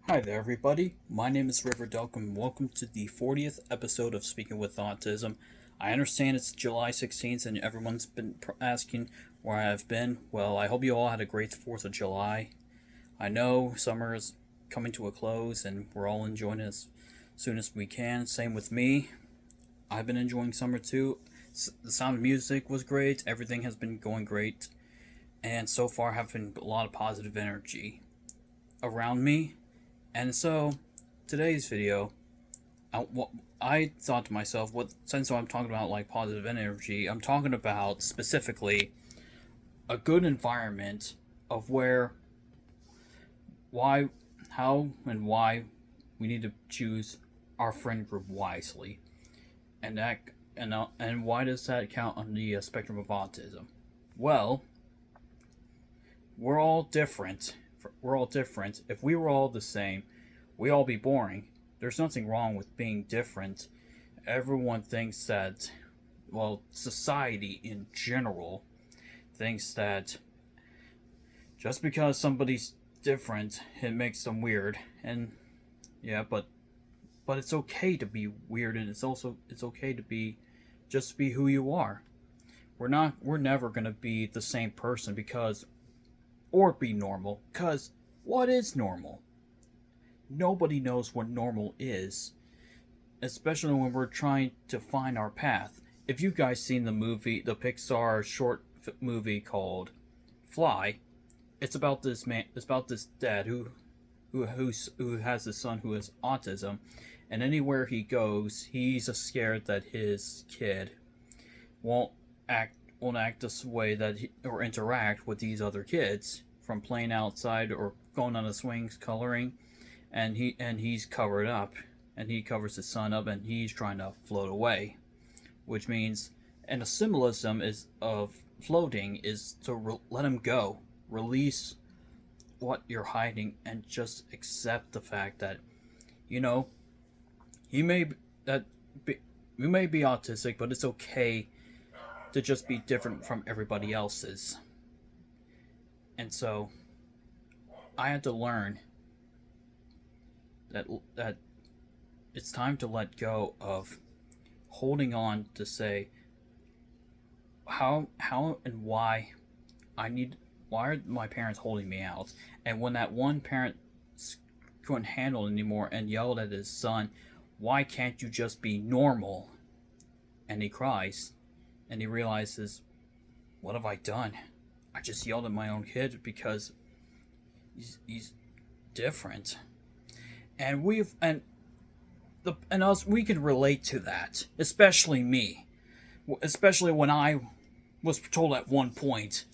Hi there, everybody. My name is River Delk, and welcome to the 40th episode of Speaking with Autism. I understand it's July 16th, and everyone's been asking where I've been. Well, I hope you all had a great 4th of July. I know summer is coming to a close, and we're all enjoying it as soon as we can. Same with me. I've been enjoying summer too. The Sound of Music was great. Everything has been going great, and so far having a lot of positive energy around me. And so, today's video, I thought to myself, since I'm talking about like positive energy, I'm talking about specifically a good environment of how and why we need to choose our friend group wisely, and why does that count on the spectrum of autism? Well, we're all different. We're all different. If we were all the same, we'd all be boring. There's nothing wrong with being different. Everyone thinks that, well, society in general thinks that just because somebody's different, it makes them weird. And yeah, but it's okay to be weird, and it's okay to be just be who you are. We're never gonna be the same person or be normal, because what is normal? Nobody knows what normal is, especially when we're trying to find our path. If you guys seen the Pixar short movie called Fly, it's about this man. It's about this dad who has a son who has autism, and anywhere he goes, he's scared that his kid won't act this way or interact with these other kids from playing outside or going on the swings coloring, and he's covered up, and he covers his son up, and he's trying to float away, which means, and the symbolism of floating is to let him go, release what you're hiding, and just accept the fact that you may be autistic, but it's okay to just be different from everybody else's. And so I had to learn that it's time to let go of holding on to say how and why are my parents holding me out. And when that one parent couldn't handle it anymore and yelled at his son, why can't you just be normal? And he cries, and he realizes, what have I done? I just yelled at my own kid because he's different. And we can relate to that, especially me. Especially when I was told at one point,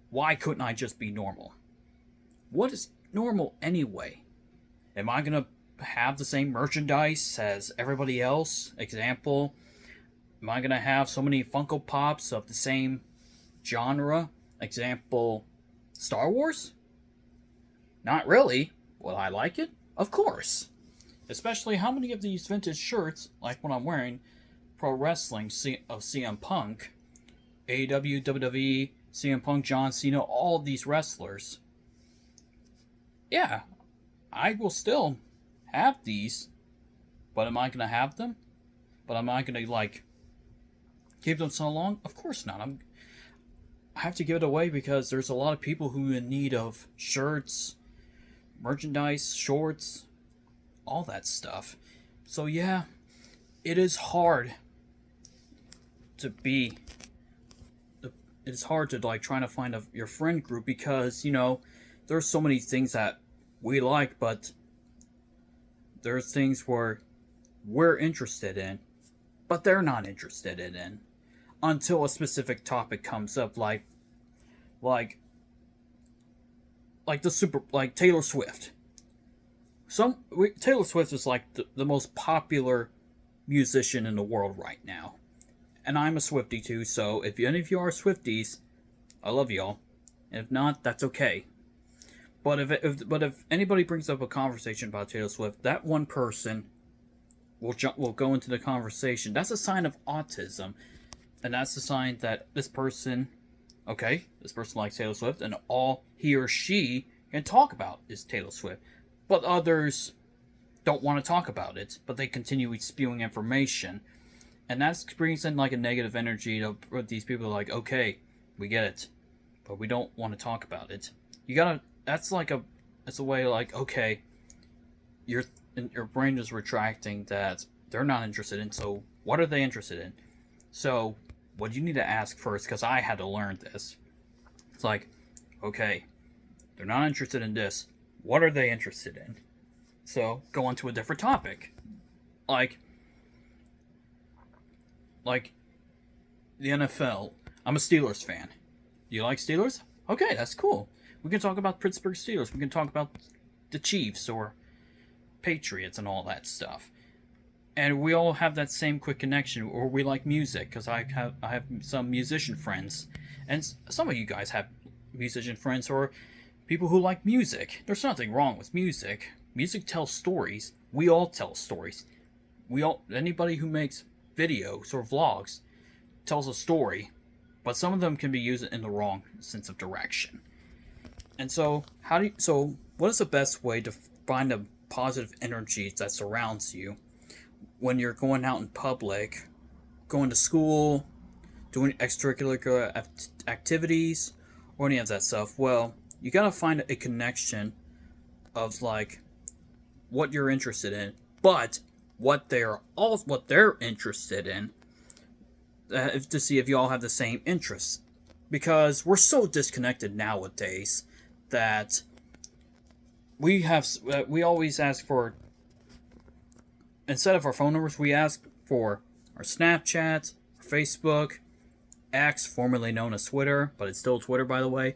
why couldn't I just be normal? What is normal anyway? Am I gonna have the same merchandise as everybody else? Example, am I gonna have so many Funko Pops of the same genre? Example, Star Wars? Not really. Will I like it? Of course. Especially how many of these vintage shirts, like what I'm wearing, pro wrestling of CM Punk, AEW, WWE, CM Punk, John Cena, all these wrestlers. Yeah, I will still have these, but am I going to have them? But am I going to, keep them so long? Of course not. I have to give it away because there's a lot of people who are in need of shirts, merchandise, shorts, all that stuff. So yeah, it is hard to be. It's hard to trying to find your friend group because there's so many things that we like, but there's things where we're interested in, but they're not interested in until a specific topic comes up, like Taylor Swift. Taylor Swift is like the most popular musician in the world right now, and I'm a Swiftie too. So if any of you are Swifties, I love y'all. And if not, that's okay. But if anybody brings up a conversation about Taylor Swift, that one person will go into the conversation. That's a sign of autism, and that's a sign that this person likes Taylor Swift, and all he or she can talk about is Taylor Swift. but others don't want to talk about it, but they continue spewing information. And that brings in like a negative energy to these people are like, okay, we get it, but we don't want to talk about it. You gotta, that's a way like, okay, your brain is retracting that they're not interested in, so what are they interested in? So what you need to ask first, because I had to learn this, it's like, okay, they're not interested in this, what are they interested in? So go on to a different topic, like the NFL. I'm a Steelers fan. You like Steelers? Okay, that's cool. We can talk about Pittsburgh Steelers. We can talk about the Chiefs or Patriots and all that stuff. And we all have that same quick connection. Or we like music, because I have some musician friends, and some of you guys have musician friends or people who like music. There's nothing wrong with music. Music tells stories. We all tell stories. Anybody who makes videos or vlogs tells a story, but some of them can be used in the wrong sense of direction. And so, what is the best way to find a positive energy that surrounds you when you're going out in public, going to school, doing extracurricular activities, or any of that stuff? Well, you gotta find a connection of like what you're interested in, but what they're interested in, to see if you all have the same interests, because we're so disconnected nowadays that we always ask for, instead of our phone numbers, we ask for our Snapchat, our Facebook, X, formerly known as Twitter, but it's still Twitter by the way,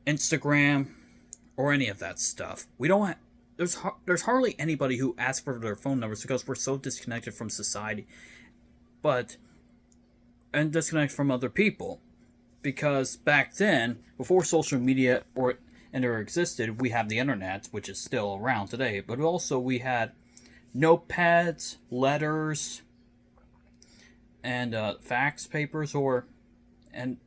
Instagram, or any of that stuff. We don't. There's hardly anybody who asks for their phone numbers because we're so disconnected from society, and disconnected from other people. Because back then, before social media ever existed, we have the internet, which is still around today. But also we had notepads, letters, and fax papers, and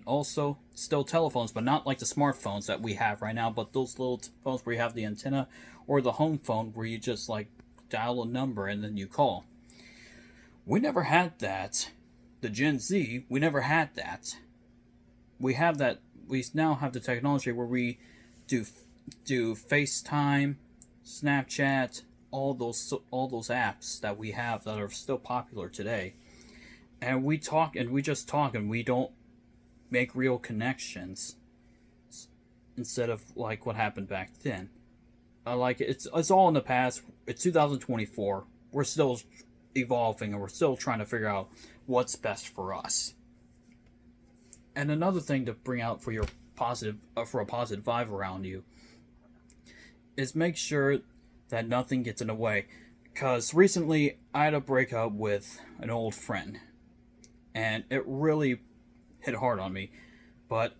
also still telephones, but not like the smartphones that we have right now, but those little phones where you have the antenna, or the home phone where you just like dial a number and then you call. We never had that. The Gen Z, we never had that. We now have the technology where we do FaceTime, Snapchat, all those apps that we have that are still popular today. And we just talk, and we don't make real connections, instead of like what happened back then. It's all in the past. It's 2024. We're still evolving, and we're still trying to figure out what's best for us. And another thing to bring out for a positive vibe around you is make sure that nothing gets in the way. Because recently I had a breakup with an old friend, and it really hit hard on me. But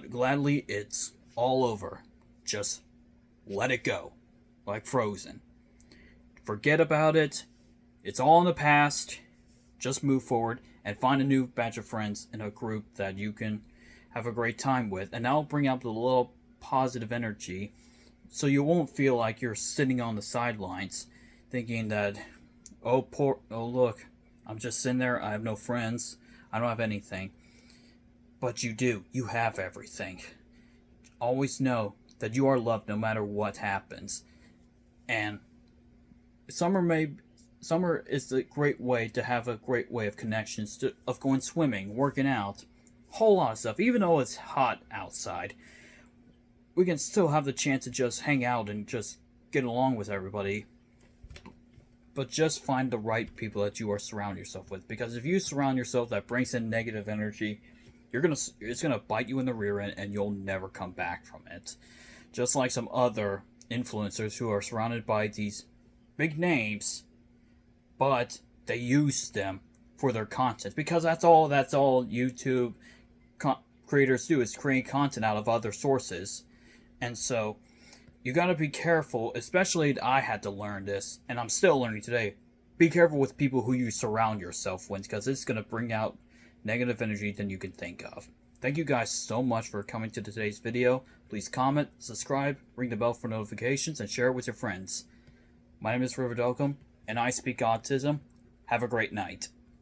gladly it's all over. Just let it go, like Frozen. Forget about it. It's all in the past. Just move forward and find a new batch of friends in a group that you can have a great time with, and that'll bring out the little positive energy, so you won't feel like you're sitting on the sidelines thinking that, oh look, I'm just sitting there, I have no friends, I don't have anything. But you do. You have everything. Always know that you are loved no matter what happens. And summer is a great way to have a great way of connections, of going swimming, working out, whole lot of stuff. Even though it's hot outside, we can still have the chance to just hang out and just get along with everybody. But just find the right people that you are surrounding yourself with. Because if you surround yourself that brings in negative energy, it's gonna bite you in the rear end, and you'll never come back from it. Just like some other influencers who are surrounded by these big names, but they use them for their content, because that's all YouTube creators do, is create content out of other sources. And so you got to be careful, especially I had to learn this, and I'm still learning today. Be careful with people who you surround yourself with, because it's going to bring out negative energy than you can think of. Thank you guys so much for coming to today's video. Please comment, subscribe, ring the bell for notifications, and share it with your friends. My name is River Dolcom, and I speak autism. Have a great night.